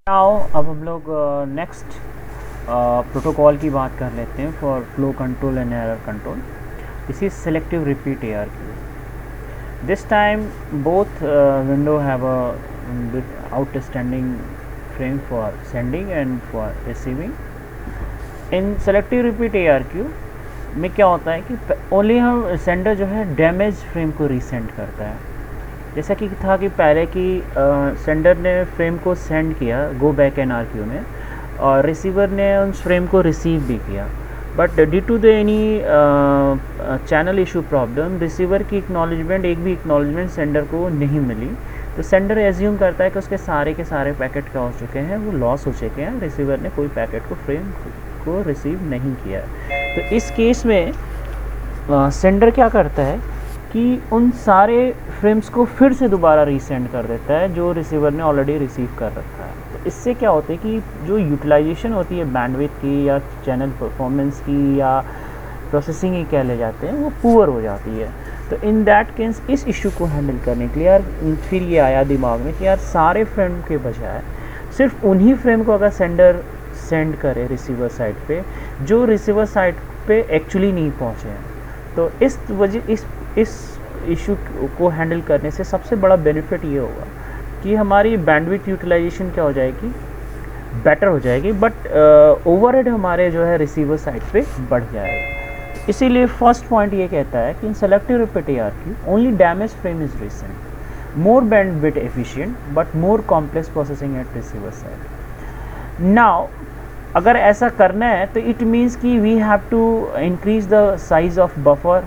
Now अब हम लोग नेक्स्ट प्रोटोकॉल की बात कर लेते हैं for flow control and error control. This is selective repeat ARQ. This time both window have a outstanding frame for sending and for receiving. In selective repeat ARQ में क्या होता है कि ओनली हम सेंडर जो है डैमेज फ्रेम को resend करता है. जैसा कि था कि पहले कि सेंडर ने फ्रेम को सेंड किया गो बैक NRQ में और रिसीवर ने उस फ्रेम को रिसीव भी किया, but due to the any channel issue problem receiver की एक्नॉलेजमेंट एक भी एक्नॉलेजमेंट सेंडर को नहीं मिली. तो सेंडर एज्यूम करता है कि उसके सारे पैकेट क्या हो चुके हैं, वो लॉस हो चुके हैं, रिसीवर ने कोई पैकेट को फ्रेम को रिसीव नहीं किया. तो इस केस में सेंडर क्या करता है कि उन सारे फ्रेम्स को फिर से दोबारा रीसेंड कर देता है जो रिसीवर ने ऑलरेडी रिसीव कर रखा है. तो इससे क्या होता है कि जो यूटिलाइजेशन होती है बैंडविड्थ की या चैनल परफॉर्मेंस की या प्रोसेसिंग की कह ले जाते हैं, वो पुअर हो जाती है. तो इन दैट केस इस इशू को हैंडल करने के लिए यार फिर ये आया दिमाग में कि यार सारे फ्रेम के बजाय सिर्फ उन्हीं फ्रेम को अगर सेंडर सेंड करे रिसीवर साइड पे जो रिसीवर साइड पे एक्चुअली नहीं पहुँचे हैं. तो इस वजह इस इशू को हैंडल करने से सबसे बड़ा बेनिफिट ये होगा कि हमारी बैंडविड्थ यूटिलाइजेशन क्या हो जाएगी, बेटर हो जाएगी, बट ओवरहेड हमारे जो है रिसीवर साइड पे बढ़ जाएगा. इसीलिए फर्स्ट पॉइंट ये कहता है कि in selective repeat ARQ only damage frame is resent, more bandwidth efficient but more complex processing at receiver side. Now अगर ऐसा करना है तो इट मीन्स कि we have to increase the size of buffer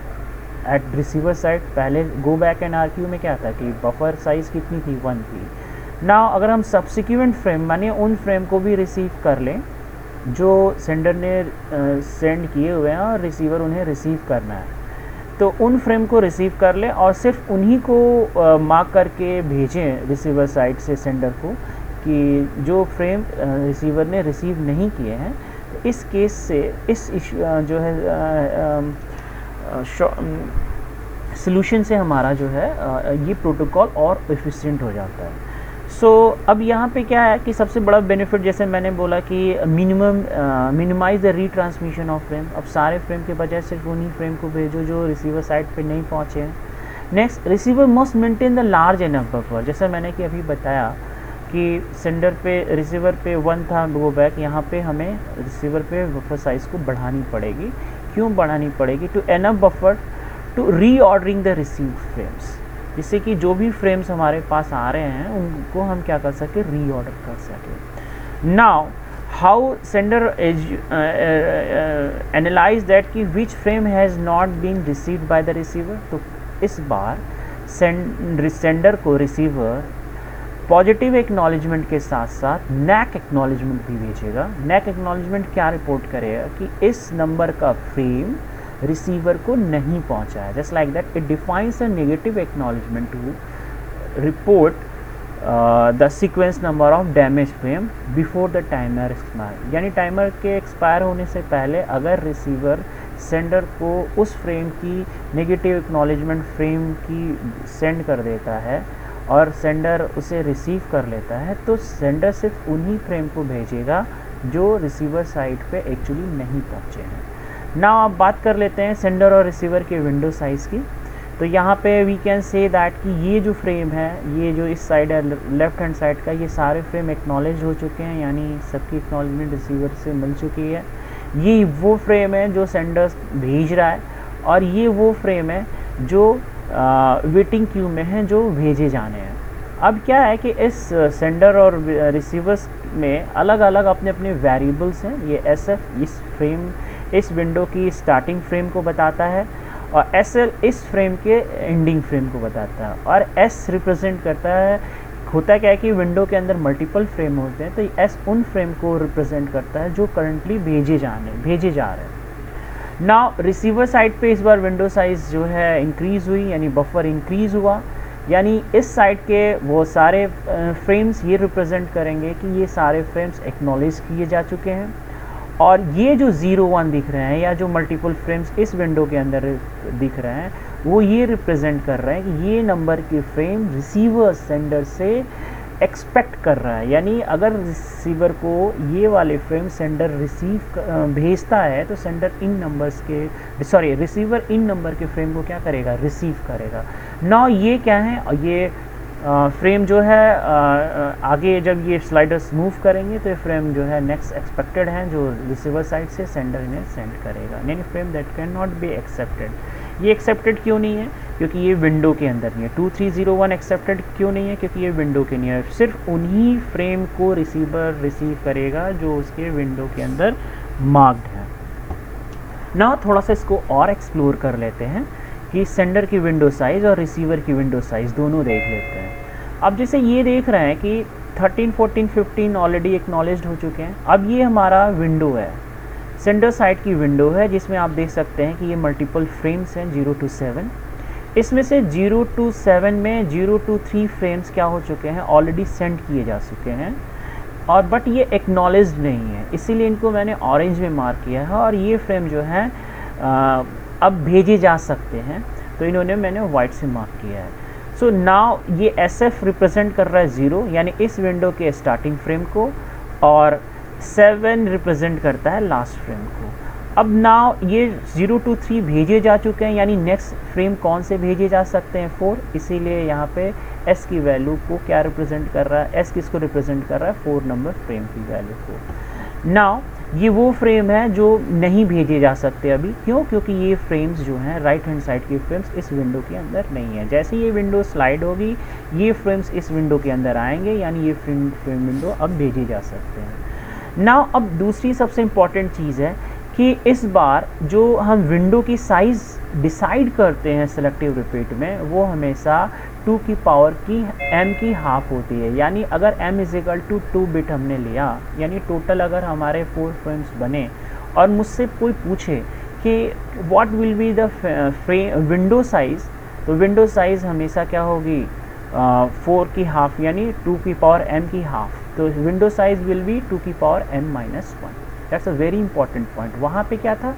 at receiver side. पहले go back NRQ में क्या था कि बफर साइज़ कितनी थी, 1 थी. नाउ अगर हम सब्सिक्वेंट फ्रेम मानिए उन फ्रेम को भी रिसीव कर लें जो सेंडर ने सेंड किए हुए हैं और रिसीवर उन्हें रिसीव करना है, तो उन फ्रेम को रिसीव कर लें और सिर्फ उन्हीं को मार्क करके भेजें रिसीवर साइड से सेंडर को कि जो फ्रेम रिसीवर ने रिसीव नहीं किए हैं. तो इस केस से इस इशू जो है सॉल्यूशन से हमारा जो है ये प्रोटोकॉल और एफिशिएंट हो जाता है. सो अब यहाँ पे क्या है कि सबसे बड़ा बेनिफिट जैसे मैंने बोला कि minimise the retransmission of frame. अब सारे फ्रेम के बजाय सिर्फ उन्हीं फ्रेम को भेजो जो रिसीवर साइड पे नहीं पहुँचे हैं. Next, receiver must maintain the large enough buffer. जैसे मैंने कि अभी बताया कि सेंडर पे रिसीवर पे 1 था गो बैक, यहाँ पे हमें रिसीवर पे बफर साइज़ को बढ़ानी पड़ेगी. क्यों बढ़ानी पड़ेगी? To enough buffer to reordering the receive frames, जिससे कि जो भी फ्रेम्स हमारे पास आ रहे हैं उनको हम क्या कर सकें, रीऑर्डर कर सकें. Now how sender analyse that कि which frame has not been received by the receiver. तो इस बार सेंडर को रिसीवर पॉजिटिव एक्नॉलेजमेंट के साथ साथ नैक एक्नॉलेजमेंट भी भेजेगा. नैक एक्नॉलेजमेंट क्या रिपोर्ट करेगा कि इस नंबर का फ्रेम रिसीवर को नहीं पहुंचा है. Just like that it defines a negative acknowledgement to report the sequence number of damage frame before the timer expire. यानी टाइमर के एक्सपायर होने से पहले अगर रिसीवर सेंडर को उस फ्रेम की नेगेटिव एक्नॉलेजमेंट फ्रेम की सेंड कर देता है और सेंडर उसे रिसीव कर लेता है, तो सेंडर सिर्फ उन्हीं फ्रेम को भेजेगा जो रिसीवर साइड पे एक्चुअली नहीं पहुँचे हैं. नाउ आप बात कर लेते हैं सेंडर और रिसीवर के विंडो साइज़ की. तो यहाँ पे वी कैन से दैट कि ये जो फ्रेम है, ये जो इस साइड है लेफ्ट हैंड साइड का, ये सारे फ्रेम एक्नॉलेज हो चुके हैं, यानी सबकी एक्नॉलेजमेंट रिसीवर से मिल चुकी है. ये वो फ्रेम है जो सेंडर भेज रहा है और ये वो फ्रेम है जो वेटिंग क्यू में है जो भेजे जाने हैं. अब क्या है कि इस सेंडर और रिसीवर्स में अलग अलग अपने अपने वेरिएबल्स हैं. ये SF इस फ्रेम इस विंडो की स्टार्टिंग फ्रेम को बताता है और SL इस फ्रेम के एंडिंग फ्रेम को बताता है और S रिप्रेजेंट करता है. होता क्या है कि विंडो के अंदर मल्टीपल फ्रेम होते हैं, तो S उन फ्रेम को रिप्रेजेंट करता है जो करंटली भेजे जा रहे हैं. नाउ रिसीवर साइड पे इस बार विंडो साइज़ जो है इंक्रीज़ हुई, यानी बफर इंक्रीज़ हुआ, यानी इस साइड के वो सारे फ्रेम्स ये रिप्रेजेंट करेंगे कि ये सारे फ्रेम्स एक्नॉलेज किए जा चुके हैं. और ये जो 0-1 दिख रहे हैं या जो मल्टीपल फ्रेम्स इस विंडो के अंदर दिख रहे हैं, वो ये रिप्रेजेंट कर रहे हैं कि ये नंबर के फ्रेम रिसीवर सेंडर से एक्सपेक्ट कर रहा है, यानी अगर रिसीवर को ये वाले फ्रेम सेंडर भेजता है तो सेंडर इन नंबर्स के रिसीवर इन नंबर के फ्रेम को क्या करेगा, रिसीव करेगा। नाउ ये क्या है, ये फ्रेम जो है आगे जब ये स्लाइडर्स मूव करेंगे तो ये फ्रेम जो है नेक्स्ट एक्सपेक्टेड है जो रिसीवर साइड से सेंडर इन्हें सेंड करेगा, यानी frame that can not be accepted. ये एक्सेप्टेड क्यों नहीं है, क्योंकि ये विंडो के अंदर नहीं है। 2301 एक्सेप्टेड क्यों नहीं है, क्योंकि ये विंडो के नहीं है। सिर्फ उन्हीं फ्रेम को रिसीवर रिसीव करेगा जो उसके विंडो के अंदर मार्क्ड है। ना थोड़ा सा इसको और एक्सप्लोर कर लेते हैं कि सेंडर की विंडो साइज़ और रिसीवर की विंडो साइज़ दोनों देख लेते हैं। अब जैसे ये देख रहे हैं कि 13, 14, 15 ऑलरेडी एक्नॉलेज्ड हो चुके हैं। अब ये हमारा विंडो है, सेंडर साइड की विंडो है, जिसमें आप देख सकते हैं कि ये मल्टीपल फ्रेम्स हैं 0 to 7। इसमें से 0 to 7 में 0 to 3 फ्रेम्स क्या हो चुके हैं, ऑलरेडी सेंड किए जा चुके हैं, और बट ये एक्नॉलेज्ड नहीं है, इसीलिए इनको मैंने ऑरेंज में मार्क किया है। और ये फ्रेम जो है अब भेजे जा सकते हैं, तो इन्होंने मैंने वाइट से मार्क किया है। सो नाउ ये SF रिप्रेजेंट कर रहा है 0, यानी इस विंडो के स्टार्टिंग फ्रेम को, और 7 रिप्रेजेंट करता है लास्ट फ्रेम को। अब नाउ ये 0 to 3 भेजे जा चुके हैं, यानी नेक्स्ट फ्रेम कौन से भेजे जा सकते हैं, 4, इसीलिए यहाँ पे S की वैल्यू को क्या रिप्रेजेंट कर रहा है, S किसको रिप्रेजेंट कर रहा है, 4 नंबर फ्रेम की वैल्यू को। नाउ ये वो फ्रेम है जो नहीं भेजे जा सकते अभी, क्यों, क्योंकि ये फ्रेम्स जो हैं राइट हैंड साइड के फ्रेम्स इस विंडो के अंदर नहीं है। जैसे ये विंडो स्लाइड होगी ये फ्रेम्स इस विंडो के अंदर आएंगे, यानी ये फ्रेम विंडो अब भेजे जा सकते हैं। नाउ अब दूसरी सबसे इम्पॉर्टेंट चीज़ है कि इस बार जो हम विंडो की साइज़ डिसाइड करते हैं सेलेक्टिव रिपीट में, वो हमेशा 2 की पावर की m की हाफ होती है। यानी अगर m इज़ 2 बिट हमने लिया, यानी टोटल अगर हमारे 4 फ्रेम्स बने, और मुझसे कोई पूछे कि what will be the window size, तो विंडो साइज़ हमेशा क्या होगी, 4 की हाफ, यानी 2 की पावर m की हाफ। तो विंडो साइज़ विल बी 2 की power m-1। That's a very important point. वहाँ पे क्या था,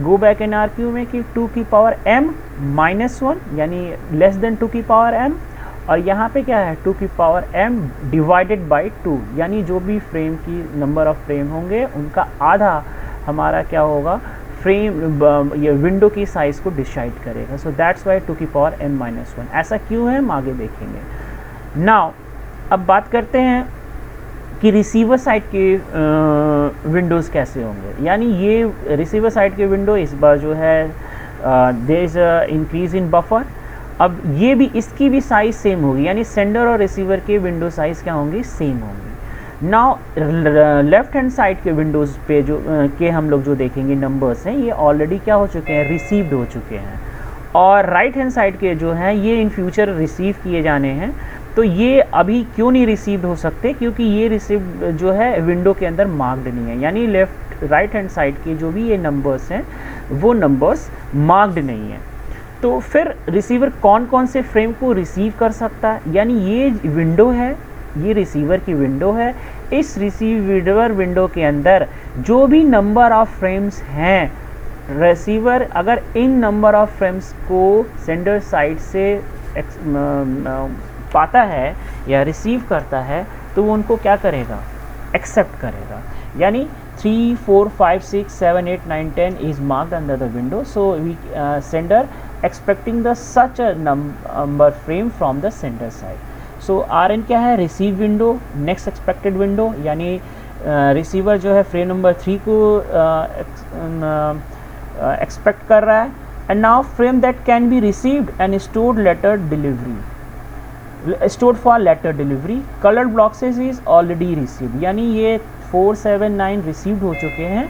गो बैक इन RQ में कि 2 की पावर m-1, यानी लेस देन 2 की पावर m, और यहाँ पे क्या है 2 की पावर m डिवाइडेड बाई 2, यानी जो भी फ्रेम की नंबर ऑफ फ्रेम होंगे उनका आधा हमारा क्या होगा, फ्रेम ये विंडो की साइज़ को डिसाइड करेगा। सो दैट्स वाई 2 की पावर m-1। ऐसा क्यों है हम आगे देखेंगे। नाउ अब बात करते हैं कि रिसीवर साइड के विंडोज़ कैसे होंगे। यानी ये रिसीवर साइड के विंडो इस बार जो है there is increase in buffer. अब ये भी, इसकी भी साइज़ सेम होगी, यानी सेंडर और रिसीवर के विंडो साइज़ क्या होंगी, सेम होंगी। नाउ लेफ्ट हैंड साइड के विंडोज़ पे जो के हम लोग जो देखेंगे नंबर्स हैं, ये ऑलरेडी क्या हो चुके हैं, रिसीव्ड हो चुके हैं, और राइट हैंड साइड के जो हैं ये इन फ्यूचर रिसीव किए जाने हैं। तो ये अभी क्यों नहीं रिसीव्ड हो सकते, क्योंकि ये रिसीव जो है विंडो के अंदर मार्क्ड नहीं है, यानी लेफ्ट राइट हैंड साइड के जो भी ये नंबर्स हैं वो नंबर्स मार्क्ड नहीं है। तो फिर रिसीवर कौन कौन से फ्रेम को रिसीव कर सकता है, यानी ये विंडो है, ये रिसीवर की विंडो है, इस रिसीवर विंडो के अंदर जो भी नंबर ऑफ फ्रेम्स हैं, रिसीवर अगर इन नंबर ऑफ फ्रेम्स को सेंडर साइड से पाता है या रिसीव करता है, तो वो उनको क्या करेगा, एक्सेप्ट करेगा। यानी 3, 4, 5, 6, 7, 8, 9, 10 is marked under the window, so we sender expecting the such a number frame from the sender side. So RN क्या है, receive window, next expected window, यानी रिसीवर जो है फ्रेम नंबर 3 को एक्सपेक्ट कर रहा है। And now frame that can be received and stored later delivery, stored for letter delivery, colored boxes is already received, यानी ये 4, 7, 9 रिसीव्ड हो चुके हैं,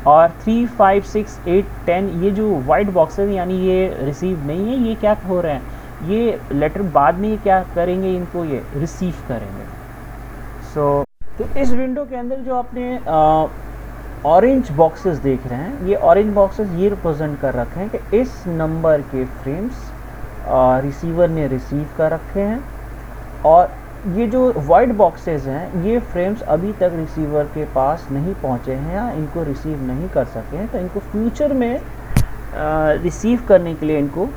और 3, 5, 6, 8, 10 ये जो वाइट बॉक्सेस यानी ये रिसीव नहीं है, ये क्या हो रहे हैं, ये लेटर बाद में क्या करेंगे, इनको ये रिसीव करेंगे। तो इस विंडो के अंदर जो आपने ऑरेंज बॉक्सेस देख रहे हैं, ये ऑरेंज बॉक्सेस ये रिप्रेजेंट कर रखे हैं कि इस नंबर के फ्रेम्स रिसीवर ने रिसीव कर रखे हैं, और ये जो वाइट बॉक्सेस हैं ये फ्रेम्स अभी तक रिसीवर के पास नहीं पहुंचे हैं या इनको रिसीव नहीं कर सके हैं, तो इनको फ्यूचर में रिसीव करने के लिए इनको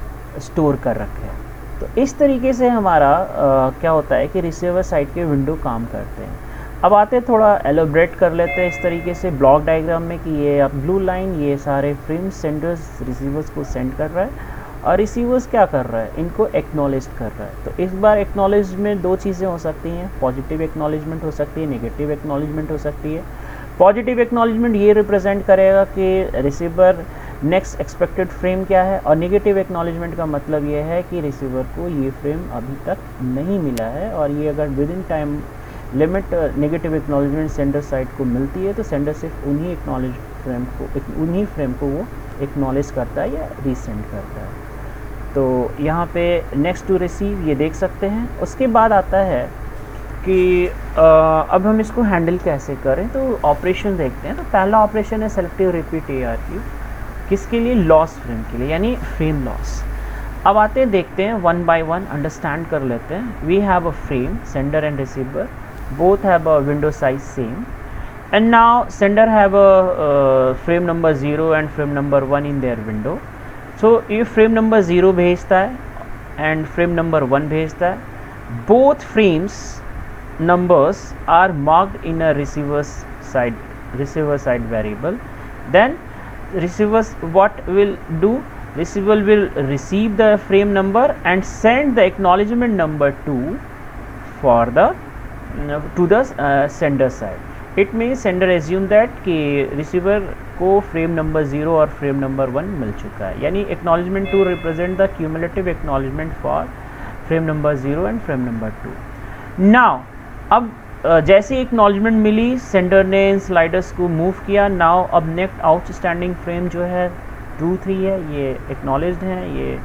स्टोर कर रखे हैं। तो इस तरीके से हमारा क्या होता है कि रिसीवर साइड के विंडो काम करते हैं। अब आते हैं थोड़ा एलोब्रेट कर लेते हैं इस तरीके से ब्लॉक डायग्राम में कि ये अब ब्लू लाइन ये सारे फ्रेम्स सेंडर्स रिसीवर्स को सेंड कर रहा है और रिसीवर्स क्या कर रहा है, इनको एक्नॉलेज कर रहा है। तो इस बार एक्नॉलेज में दो चीज़ें हो सकती हैं, पॉजिटिव एक्नॉलेजमेंट हो सकती है, नेगेटिव एक्नॉलेजमेंट हो सकती है। पॉजिटिव एक्नॉलेजमेंट ये रिप्रेजेंट करेगा कि रिसीवर नेक्स्ट एक्सपेक्टेड फ्रेम क्या है, और नेगेटिव एक्नॉलेजमेंट का मतलब ये है कि रिसीवर को ये फ्रेम अभी तक नहीं मिला है, और ये अगर with in time limit negative acknowledgement sender side को मिलती है तो सेंडर सिर्फ उन्हीं फ्रेम को वो एक्नॉलेज करता है या रीसेंड करता है। तो यहाँ पे नेक्स्ट टू रिसीव ये देख सकते हैं। उसके बाद आता है कि अब हम इसको हैंडल कैसे करें, तो ऑपरेशन देखते हैं। तो पहला ऑपरेशन है सेलेक्टिव रिपीट ARQ, किसके लिए, लॉस फ्रेम के लिए, यानी फ्रेम लॉस। अब आते हैं देखते हैं वन बाय वन अंडरस्टैंड कर लेते हैं। We have a frame, sender and receiver both have a window size same, and now sender have a frame number 0 and frame number 1 in their window. So ये frame number 0 भेजता है and frame number 1 भेजता है, both frames numbers are marked in a receiver side variable. Then receivers what will do, receiver will receive the frame number and send the acknowledgement number to the sender side. It means sender assume that कि receiver को frame number 0 और frame number 1 मिल चुका है, यानी acknowledgement 2 represent the cumulative acknowledgement for frame number 0 and frame number 2. Now अब जैसे acknowledgement मिली, sender ने इन sliders को move किया। now अब next outstanding frame जो है 2 3 है, ये acknowledged हैं, ये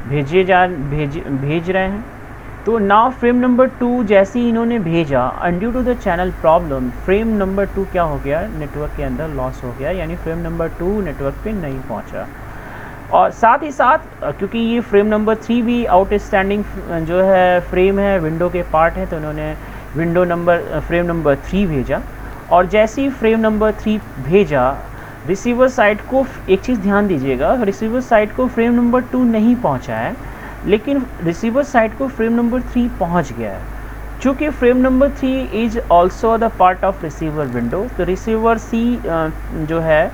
भेज रहे हैं। तो नाउ फ्रेम नंबर 2 जैसे ही इन्होंने भेजा, and due to the channel problem frame number 2 क्या हो गया, नेटवर्क के अंदर लॉस हो गया, यानी फ्रेम नंबर 2 नेटवर्क पे नहीं पहुंचा। और साथ ही साथ क्योंकि ये फ्रेम नंबर 3 भी आउटस्टैंडिंग जो है फ्रेम है, विंडो के पार्ट है, तो उन्होंने फ्रेम नंबर 3 भेजा। और जैसे ही फ्रेम नंबर 3 भेजा, रिसीवर साइड को एक चीज़ ध्यान दीजिएगा, रिसीवर साइड को फ्रेम नंबर 2 नहीं पहुँचा है, लेकिन रिसीवर साइड को फ्रेम नंबर 3 पहुंच गया है। चूँकि frame number 3 is also the part of receiver window, तो रिसीवर सी जो है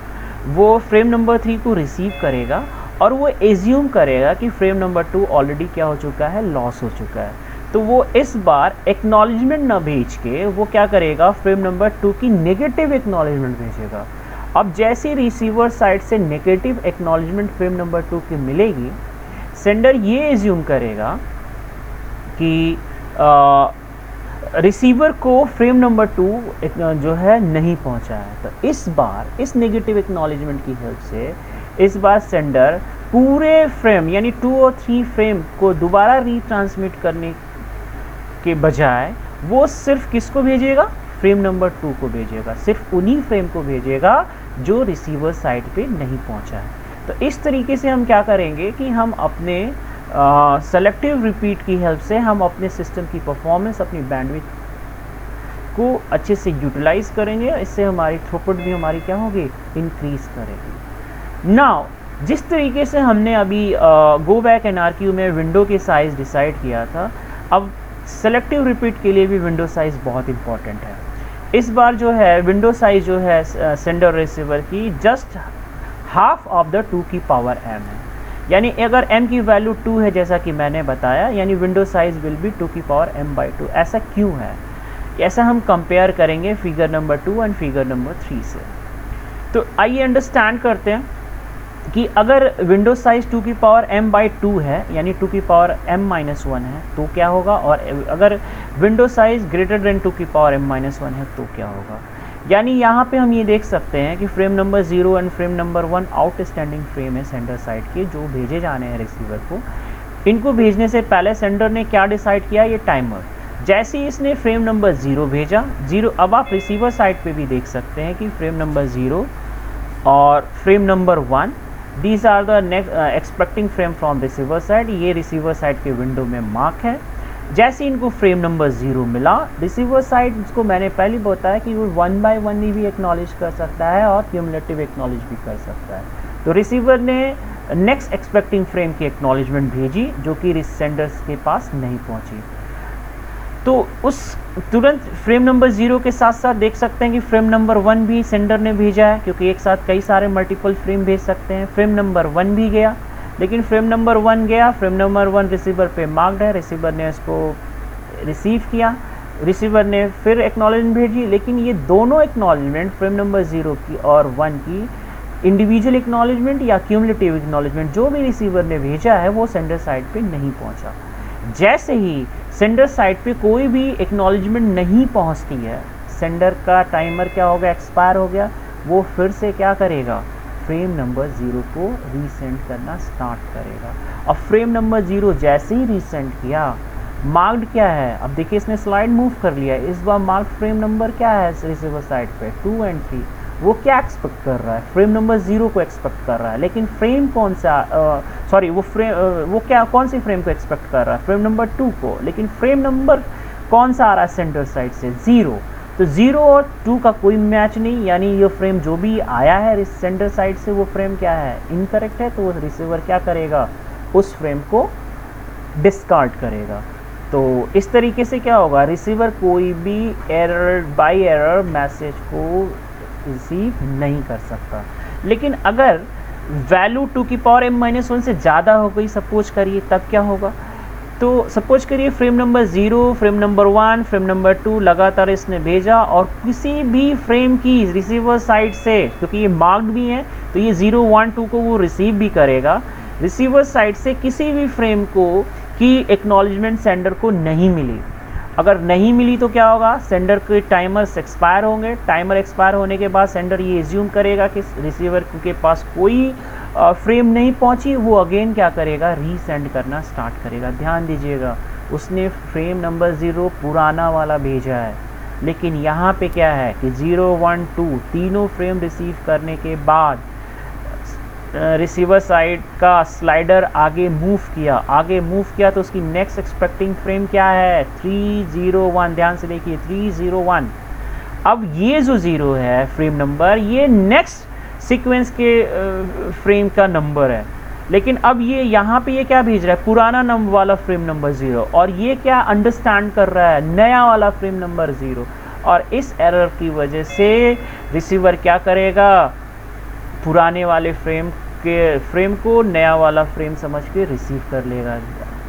वो फ्रेम नंबर 3 को रिसीव करेगा और वो एज्यूम करेगा कि फ्रेम नंबर 2 ऑलरेडी क्या हो चुका है, लॉस हो चुका है। तो वो इस बार एक्नॉलेजमेंट ना भेज के वो क्या करेगा, फ्रेम नंबर 2 की नेगेटिव एक्नॉलेजमेंट भेजेगा। अब जैसे रिसीवर साइड से नेगेटिव एक्नॉलेजमेंट फ्रेम नंबर 2 की मिलेगी, सेंडर ये एज्यूम करेगा कि रिसीवर को फ्रेम नंबर 2 जो है नहीं पहुंचा है। तो इस बार इस नेगेटिव एक्नॉलेजमेंट की हेल्प से इस बार सेंडर पूरे फ्रेम यानी 2 और 3 फ्रेम को दोबारा रीट्रांसमिट करने के बजाय वो सिर्फ किसको भेजेगा, फ्रेम नंबर 2 को भेजेगा, सिर्फ उन्हीं फ्रेम को भेजेगा जो रिसीवर साइड पे नहीं पहुंचा है। तो इस तरीके से हम क्या करेंगे कि हम अपने सेलेक्टिव रिपीट की हेल्प से हम अपने सिस्टम की परफॉर्मेंस, अपनी बैंडविड्थ को अच्छे से यूटिलाइज करेंगे। इससे हमारी थ्रूपुट भी हमारी क्या होगी, इंक्रीज करेगी। नाउ जिस तरीके से हमने अभी गो बैक NRQ में विंडो के साइज़ डिसाइड किया था, अब सेलेक्टिव रिपीट के लिए भी विंडो साइज़ बहुत इंपॉर्टेंट है। इस बार जो है विंडो साइज़ जो है सेंडर रिसीवर की जस्ट हाफ ऑफ द 2 की पावर m है, यानी अगर m की वैल्यू 2 है जैसा कि मैंने बताया, यानी विंडो साइज विल बी 2 की पावर m/2। ऐसा क्यों है, ऐसा हम कंपेयर करेंगे figure number 2 and figure number 3 से। तो आइए अंडरस्टैंड करते हैं कि अगर विंडो साइज 2 की पावर m/2 है, यानी 2 की पावर m-1 है, तो क्या होगा, और अगर विंडो साइज ग्रेटर देन 2 की पावर m-1 है तो क्या होगा। यानी यहाँ पे हम ये देख सकते हैं कि frame number 0 and frame number 1 outstanding frame है सेंडर साइड के, जो भेजे जाने हैं रिसीवर को। इनको भेजने से पहले सेंडर ने क्या डिसाइड किया, ये टाइमर। जैसे ही इसने फ्रेम नंबर 0 भेजा, 0 अब आप रिसीवर साइड पे भी देख सकते हैं कि फ्रेम नंबर 0 और frame number 1 these are the next expecting frame from receiver side, ये रिसीवर साइड के विंडो में मार्क है। जैसे इनको फ्रेम नंबर 0 मिला, रिसीवर साइड इसको मैंने पहले बताया कि वो 1 बाय 1 भी एक्नॉलेज कर सकता है और क्यूमुलेटिव एक्नॉलेज भी कर सकता है। तो रिसीवर ने नेक्स्ट एक्सपेक्टिंग फ्रेम की एक्नॉलेजमेंट भेजी जो कि सेंडर्स के पास नहीं पहुंची। तो उस तुरंत फ्रेम नंबर 0 के साथ साथ देख सकते हैं कि फ्रेम नंबर 1 भी सेंडर ने भेजा है, क्योंकि एक साथ कई सारे मल्टीपल फ्रेम भेज सकते हैं। फ्रेम नंबर 1 भी गया, लेकिन फ्रेम नंबर 1 गया, फ्रेम नंबर 1 रिसीवर पे मार्क्ड है, रिसीवर ने इसको रिसीव किया, रिसीवर ने फिर एक्नॉलेजमेंट भेजी, लेकिन ये दोनों एक्नॉलेजमेंट फ्रेम नंबर 0 की और 1 की इंडिविजुअल एक्नॉलेजमेंट या क्यूमुलेटिव एक्नॉलेजमेंट जो भी रिसीवर ने भेजा है वो सेंडर साइड पे नहीं पहुंचा। जैसे ही सेंडर साइड पे कोई भी एक्नॉलेजमेंट नहीं पहुंचती है, सेंडर का टाइमर क्या हो गया, एक्सपायर हो गया, वो फिर से क्या करेगा, फ्रेम नंबर 0 को रीसेंड करना स्टार्ट करेगा। अब फ्रेम नंबर 0 जैसे ही रीसेंड किया, मार्क्ड क्या है, अब देखिए इसने स्लाइड मूव कर लिया, इस बार मार्क्ड फ्रेम नंबर क्या है रिसीवर साइड पे 2 और 3, वो क्या एक्सपेक्ट कर रहा है, फ्रेम नंबर 0 को एक्सपेक्ट कर रहा है, लेकिन फ्रेम कौन सा वो क्या कौन सी फ्रेम को एक्सपेक्ट कर रहा है, फ्रेम नंबर 2 को, लेकिन फ्रेम नंबर कौन सा आ रहा है सेंटर साइड से 0, तो 0 और 2 का कोई मैच नहीं, यानी ये फ्रेम जो भी आया है सेंटर साइड से वो फ्रेम क्या है, इनकरेक्ट है, तो वो रिसीवर क्या करेगा, उस फ्रेम को डिस्कार्ड करेगा। तो इस तरीके से क्या होगा, रिसीवर कोई भी एरर बाय एरर मैसेज को रिसीव नहीं कर सकता। लेकिन अगर वैल्यू 2 की पावर m-1 से ज़्यादा हो गई सपोज करिए, तब क्या होगा, तो सपोज करिए frame number 0, frame number 1, frame number 2 लगातार इसने भेजा और किसी भी फ्रेम की रिसीवर साइड से, क्योंकि ये मार्क्ड भी है तो ये 0, 1, 2 को वो रिसीव भी करेगा, रिसीवर साइड से किसी भी फ्रेम को की एक्नॉलेजमेंट सेंडर को नहीं मिली। अगर नहीं मिली तो क्या होगा, सेंडर के टाइमर्स एक्सपायर होंगे, टाइमर एक्सपायर होने के बाद सेंडर ये एज्यूम करेगा कि रिसीवर के पास कोई फ्रेम नहीं पहुंची, वो अगेन क्या करेगा, रीसेंड करना स्टार्ट करेगा। ध्यान दीजिएगा, उसने फ्रेम नंबर 0 पुराना वाला भेजा है, लेकिन यहाँ पे क्या है कि 0, 1, 2 तीनों फ्रेम रिसीव करने के बाद रिसीवर साइड का स्लाइडर आगे मूव किया तो उसकी नेक्स्ट एक्सपेक्टिंग फ्रेम क्या है, 301। ध्यान से देखिए 301। अब ये जो 0 है फ्रेम नंबर, ये नेक्स्ट सीक्वेंस के फ्रेम का नंबर है, लेकिन अब ये यहाँ पे ये क्या भेज रहा है, पुराना नंबर वाला फ्रेम नंबर 0, और ये क्या अंडरस्टैंड कर रहा है, नया वाला फ्रेम नंबर 0। और इस एरर की वजह से रिसीवर क्या करेगा, पुराने वाले फ्रेम को नया वाला फ्रेम समझ के रिसीव कर लेगा।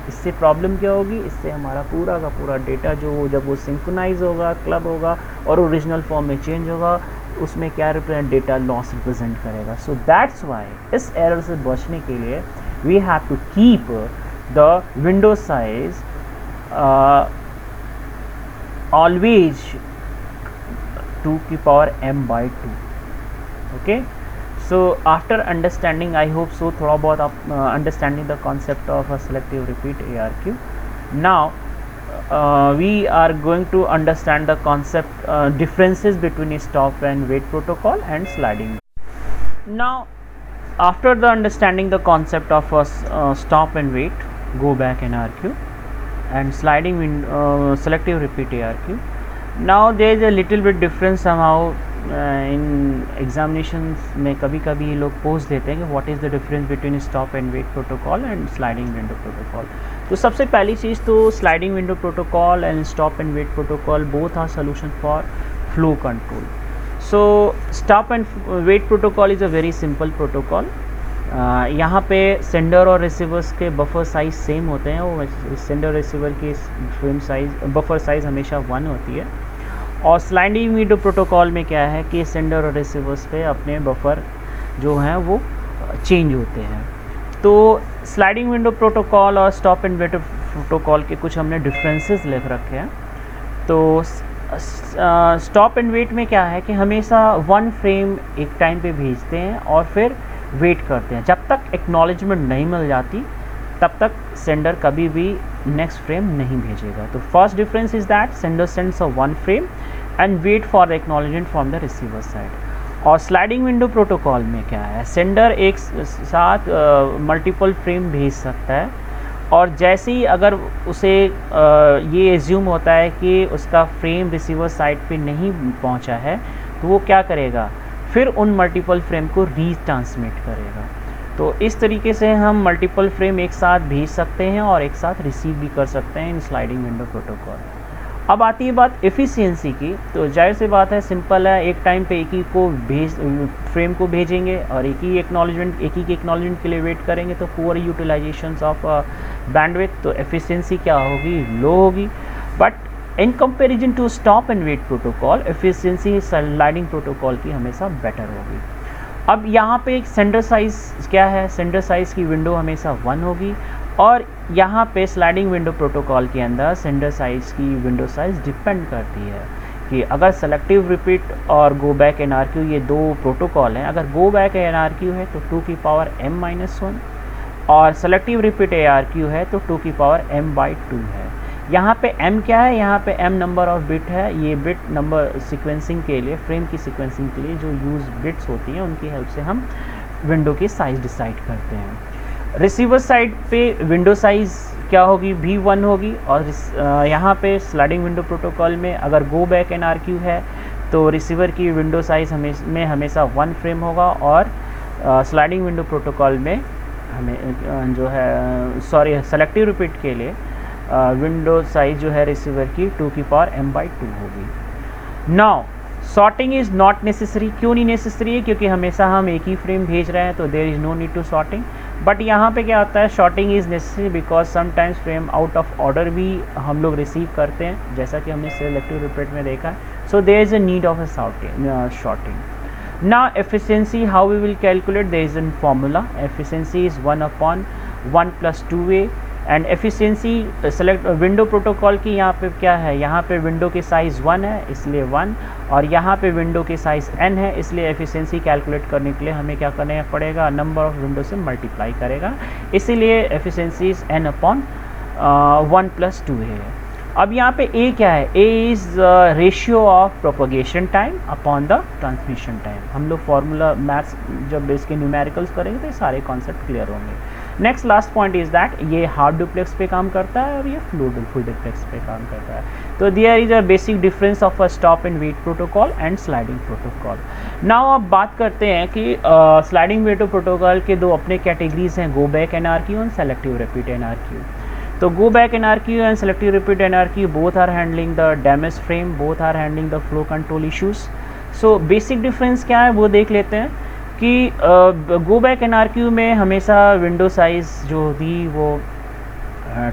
इससे प्रॉब्लम क्या होगी, इससे हमारा पूरा का पूरा डेटा जो जब वो सिंक्रोनाइज होगा, क्लब होगा और ओरिजिनल फॉर्म में चेंज होगा, उसमें क्या रिप्रेजेंट, डेटा लॉस रिप्रेजेंट करेगा। सो दैट्स वाई इस एरर से बचने के लिए we have to keep the window size always 2 की power m/2। Okay, so after understanding, I hope so थोड़ा बहुत आप understanding the concept of a selective repeat ARQ. Now we are going to understand the concept differences between stop and wait protocol and sliding. Now after the understanding the concept of a stop and wait, go back in ARQ, and sliding selective repeat ARQ. Now there is a little bit difference somehow इन examinations में कभी कभी लोग post देते हैं कि what is the difference between stop and wait protocol and sliding window protocol. तो सबसे पहली चीज़ तो sliding window protocol and stop and wait protocol both are solution for flow control. So stop and wait protocol is a very simple protocol. यहाँ पे sender और receivers के buffer size same होते हैं, वो सेंडर रिसीवर की frame size buffer size हमेशा 1 होती है। और स्लाइडिंग विंडो प्रोटोकॉल में क्या है कि सेंडर और रिसीवर्स पे अपने बफर जो हैं वो चेंज होते हैं। तो स्लाइडिंग विंडो प्रोटोकॉल और स्टॉप एंड वेट प्रोटोकॉल के कुछ हमने डिफरेंसेस लिख रखे हैं। तो स्टॉप एंड वेट में क्या है कि हमेशा 1 फ्रेम एक टाइम पे भेजते हैं और फिर वेट करते हैं, जब तक एक्नॉलेजमेंट नहीं मिल जाती तब तक सेंडर कभी भी नेक्स्ट फ्रेम नहीं भेजेगा। तो first difference is that sender sends a 1 frame and wait for the acknowledgement from the receiver side. और स्लाइडिंग विंडो प्रोटोकॉल में क्या है, सेंडर एक साथ मल्टीपल फ्रेम भेज सकता है, और जैसे ही अगर उसे ये एज्यूम होता है कि उसका फ्रेम रिसीवर साइड पे नहीं पहुंचा है, तो वो क्या करेगा, फिर उन मल्टीपल फ्रेम को रीट्रांसमिट करेगा। तो इस तरीके से हम मल्टीपल फ्रेम एक साथ भेज सकते हैं और एक साथ रिसीव भी कर सकते हैं इन स्लाइडिंग विंडो प्रोटोकॉल। अब आती है बात एफिशिएंसी की, तो जाहिर सी बात है, सिंपल है, एक टाइम पे एक ही को फ्रेम को भेजेंगे और एक ही के एक्नॉलेजमेंट के लिए वेट करेंगे, तो पुअर यूटिलाइजेशन ऑफ बैंडविड्थ, तो एफिशिएंसी क्या होगी, लो होगी। But in comparison to stop and wait protocol, efficiency sliding protocol की हमेशा बेटर होगी। अब यहाँ पे एक सेंडर साइज़ क्या है, सेंडर साइज़ की विंडो हमेशा 1 होगी, और यहाँ पे स्लाइडिंग विंडो प्रोटोकॉल के अंदर सेंडर साइज़ की विंडो साइज़ डिपेंड करती है कि अगर सेलेक्टिव रिपीट और गो बैक NRQ ये दो प्रोटोकॉल हैं, अगर गो बैक NRQ है तो 2 की पावर m-1 और सेलेक्टिव रिपीट ARQ है तो 2 की पावर m/2 है। यहाँ पे m क्या है, यहाँ पे m नंबर ऑफ बिट है, ये बिट नंबर सीक्वेंसिंग के लिए, फ्रेम की सीक्वेंसिंग के लिए जो यूज बिट्स होती हैं उनकी हेल्प से हम विंडो की साइज़ डिसाइड करते हैं। रिसीवर साइड पे विंडो साइज़ क्या होगी, V1 होगी, और यहाँ पे स्लाइडिंग विंडो प्रोटोकॉल में अगर गो बैक NRQ है तो रिसीवर की विंडो साइज़ हमेशा 1 फ्रेम होगा, और स्लाइडिंग विंडो प्रोटोकॉल में हमें जो है सेलेक्टिव रिपीट के लिए विंडो साइज़ जो है रिसीवर की 2 की पावर m/2 होगी। Now sorting is not necessary, क्यों नहीं नेसेसरी है, क्योंकि हमेशा हम एक ही फ्रेम भेज रहे हैं, तो there is no need to sorting. But यहाँ पे क्या होता है, sorting is necessary because sometimes frame out of order भी हम लोग रिसीव करते हैं, जैसा कि हमने सेलेक्टिव रिपीट में देखा है, so there is a need of a sorting. Now efficiency, how we will calculate, there is a formula, efficiency is 1/1 + 2a, and efficiency select window protocol की यहाँ पे क्या है, यहाँ पे विंडो की साइज़ 1 है इसलिए 1, और यहाँ पे विंडो की साइज़ n है, इसलिए एफिशिएंसी कैलकुलेट करने के लिए हमें क्या करना पड़ेगा, नंबर ऑफ विंडो से मल्टीप्लाई करेगा, इसीलिए एफिशिएंसी इज़ n/1 + 2a है। अब यहाँ पे a क्या है, a is ratio of propagation time upon the transmission time. हम लोग फार्मूला मैथ्स जब इसके न्यूमेरिकल्स करेंगे तो ये सारे कॉन्सेप्ट क्लियर होंगे। Next last point is that ये हार्ड डुप्लेक्स पे काम करता है और ये फुल डुप्लेक्स पे काम करता है। तो there is a basic difference of a stop and wait protocol and sliding protocol. Now अब बात करते हैं कि स्लाइडिंग वेट प्रोटोकॉल के दो अपने कैटेगरीज हैं, गो back NRQ and selective repeat NRQ। तो go back NRQ and selective repeat NRQ both are handling the damaged frame, both are handling the flow control issues. So basic difference क्या है वो देख लेते हैं कि go back NRQ में हमेशा विंडो साइज़ जो होगी वो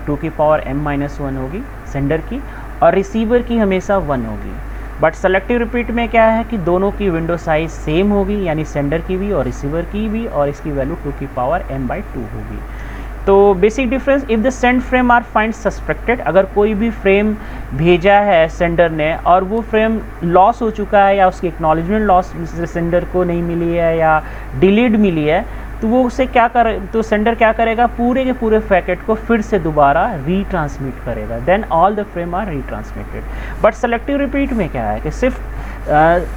2 की पावर m-1 होगी सेंडर की, और रिसीवर की हमेशा 1 होगी। बट सेलेक्टिव रिपीट में क्या है कि दोनों की विंडो साइज़ सेम होगी, यानी सेंडर की भी और रिसीवर की भी, और इसकी वैल्यू 2 की पावर m/2 होगी। तो basic difference, if the send frame are find suspected, अगर कोई भी फ्रेम भेजा है सेंडर ने और वो फ्रेम लॉस हो चुका है या उसकी एक्नॉलेजमेंट लॉस सेंडर को नहीं मिली है या डिलीड मिली है, तो वो उसे क्या तो सेंडर क्या करेगा, पूरे के पूरे पैकेट को फिर से दोबारा रीट्रांसमिट करेगा, then all the frame are retransmitted. But selective repeat में क्या है कि सिर्फ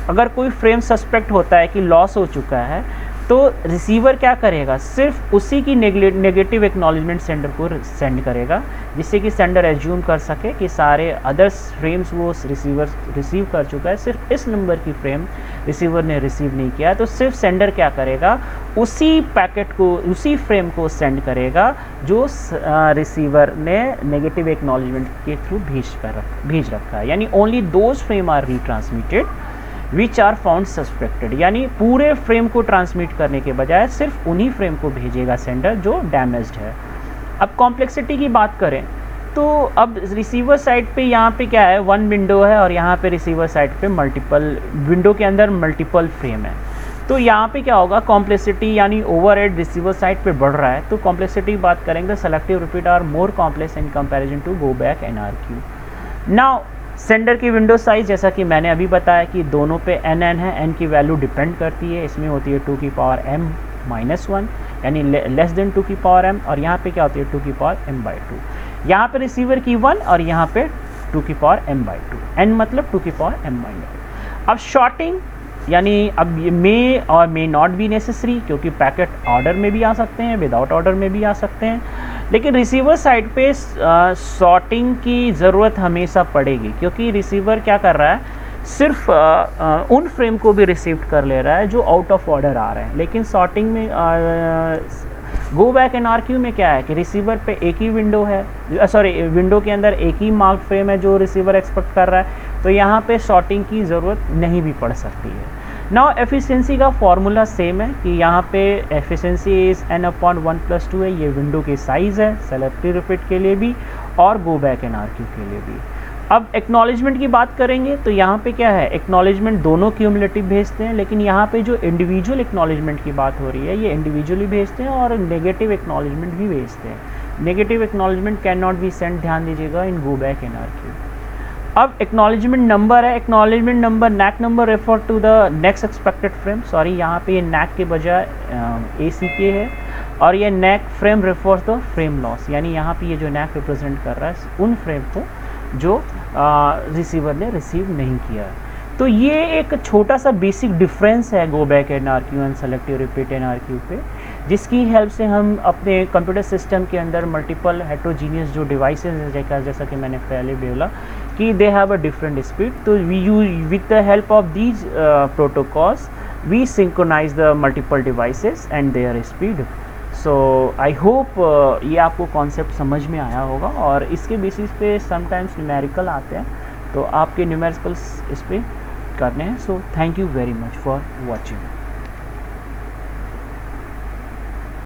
अगर कोई फ्रेम सस्पेक्ट होता है कि लॉस हो चुका है तो रिसीवर क्या करेगा, सिर्फ उसी की नेगेटिव एक्नॉलेजमेंट सेंडर को सेंड करेगा, जिससे कि सेंडर एज्यूम कर सके कि सारे अदर्स फ्रेम्स वो रिसीवर रिसीव कर चुका है, सिर्फ इस नंबर की फ्रेम रिसीवर ने रिसीव नहीं किया। तो सिर्फ सेंडर क्या करेगा, उसी पैकेट को, उसी फ्रेम को सेंड करेगा जो रिसीवर ने नेगेटिव एक्नॉलेजमेंट के थ्रू भेज रखा है, यानी only those frame are retransmitted which are found suspected, यानी पूरे फ्रेम को ट्रांसमिट करने के बजाय सिर्फ उन्हीं फ्रेम को भेजेगा सेंडर जो डैमेज्ड है। अब कॉम्प्लेक्सिटी की बात करें तो अब रिसीवर साइड पे यहाँ पे क्या है, 1 विंडो है और यहाँ पे रिसीवर साइड पे मल्टीपल विंडो के अंदर मल्टीपल फ्रेम है। तो यहाँ पे क्या होगा, कॉम्प्लेक्सिटी यानी ओवरहेड रिसीवर साइड पे बढ़ रहा है। तो कॉम्प्लेक्सिटी की बात करेंगे तो selective repeat are more complex in comparison to go back NRQ। Now sender की विंडो साइज़ जैसा कि मैंने अभी बताया कि दोनों पे n है, n की वैल्यू डिपेंड करती है, इसमें होती है 2 की पावर m-1 यानी लेस देन 2 की पावर m, और यहाँ पे क्या होती है 2 की पावर m/2। यहाँ पे रिसीवर की 1 और यहाँ पे 2 की पावर m/2, n मतलब 2 की पावर m/2। अब शॉर्टिंग यानी अब ये मे और मे नॉट बी नेसेसरी, क्योंकि पैकेट ऑर्डर में भी आ सकते हैं, विदाउट ऑर्डर में भी आ सकते हैं, लेकिन रिसीवर साइड पे सॉर्टिंग की ज़रूरत हमेशा पड़ेगी, क्योंकि रिसीवर क्या कर रहा है, सिर्फ उन फ्रेम को भी रिसीव कर ले रहा है जो आउट ऑफ ऑर्डर आ रहे हैं। लेकिन सॉर्टिंग में गो बैक एंड आरक्यू में क्या है कि रिसीवर पे एक ही विंडो है, सॉरी विंडो के अंदर एक ही मार्क फ्रेम है जो रिसीवर एक्सपेक्ट कर रहा है, तो यहाँ पे सॉर्टिंग की ज़रूरत नहीं भी पड़ सकती है। नाउ एफिशिएंसी का फॉर्मूला सेम है कि यहाँ पे एफिशिएंसी इज़ n/1+2 है, ये विंडो की साइज़ है सेलेक्टिव रिपीट के लिए भी और गो बैक एंड आरक्यू के लिए भी। अब एक्नॉलेजमेंट की बात करेंगे तो यहाँ पे क्या है, एक्नॉलेजमेंट दोनों क्यूमुलेटिव भेजते हैं, लेकिन यहाँ पे जो इंडिविजुअल एक्नॉलेजमेंट की बात हो रही है ये इंडिविजुअली भेजते हैं और नेगेटिव एक्नॉलेजमेंट भी भेजते हैं। Negative acknowledgement can not be send, ध्यान दीजिएगा, in go back N ARQ. अब एक्नॉलेजमेंट नंबर है, acknowledgement number NAK number refer to the next expected frame, sorry यहाँ पे ये नैक के बजाय ACK है, और ये NAK frame refers the frame loss, यानी यहाँ पे ये जो नैक रिप्रेजेंट कर रहा है उन फ्रेम को जो रिसीवर ने रिसीव नहीं किया। तो ये एक छोटा सा बेसिक डिफरेंस है गो back N RQ and selective repeat and RQ पे, जिसकी हेल्प से हम अपने कंप्यूटर सिस्टम के अंदर मल्टीपल हेट्रोजीनियस जो डिवाइसेस है, जैसा कि मैंने पहले बोला कि they have a different speed, तो we use with the help of these protocols we synchronise the multiple devices and their speed. So I hope ये आपको कॉन्सेप्ट समझ में आया होगा, और इसके बेसिस पे समटाइम्स न्यूमेरिकल आते हैं, तो आपके न्यूमेरिकल्स इस पर करने हैं। So thank you very much for watching.